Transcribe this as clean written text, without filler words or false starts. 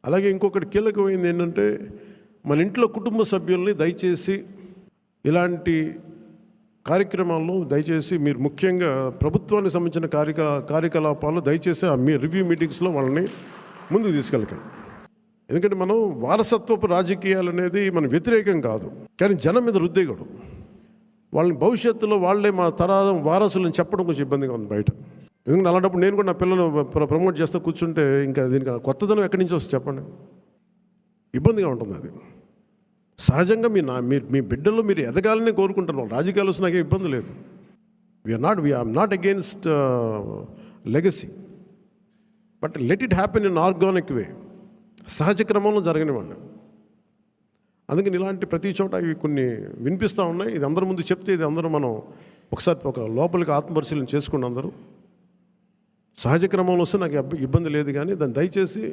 అలాగే ఇంకొకటి కీలకమైంది ఏంటంటే, మన ఇంట్లో కుటుంబ సభ్యుల్ని దయచేసి ఇలాంటి కార్యక్రమాల్లో దయచేసి మీరు ముఖ్యంగా ప్రభుత్వానికి సంబంధించిన కార్యకలాపాలు దయచేసి మీ రివ్యూ మీటింగ్స్లో వాళ్ళని ముందుకు తీసుకెళ్ళకండి. ఎందుకంటే మనం వారసత్వపు రాజకీయాలు అనేది మన వ్యతిరేకం కాదు, కానీ జనం మీద రుద్దేయకూడదు. వాళ్ళని భవిష్యత్తులో వాళ్ళే మా వారసులను చెప్పడం కొంచెం ఇబ్బందిగా ఉంది బయట. ఎందుకంటే అలాంటప్పుడు నేను కూడా నా పిల్లలు ప్రమోట్ చేస్తూ కూర్చుంటే ఇంకా దీనికి కొత్తదనం ఎక్కడి నుంచి వస్తుంది చెప్పండి, ఇబ్బందిగా ఉంటుంది. అది సహజంగా మీ బిడ్డలు మీరు ఎదగాలని కోరుకుంటున్నాం. రాజకీయాలు వస్తే నాకే ఇబ్బంది లేదు. We're not against legacy, but let it happen in organic way, సహజ క్రమంలో జరగనివ్వండి. అందుకని ఇలాంటి ప్రతి చోట ఇవి కొన్ని వినిపిస్తూ ఉన్నాయి. ఇది అందరి ముందు చెప్తే ఇది అందరూ మనం ఒకసారి ఒక లోపలికి ఆత్మపరిశీలన చేసుకోండి. అందరూ సహజ క్రమంలో వస్తే నాకు ఇబ్బంది లేదు, కానీ దాన్ని దయచేసి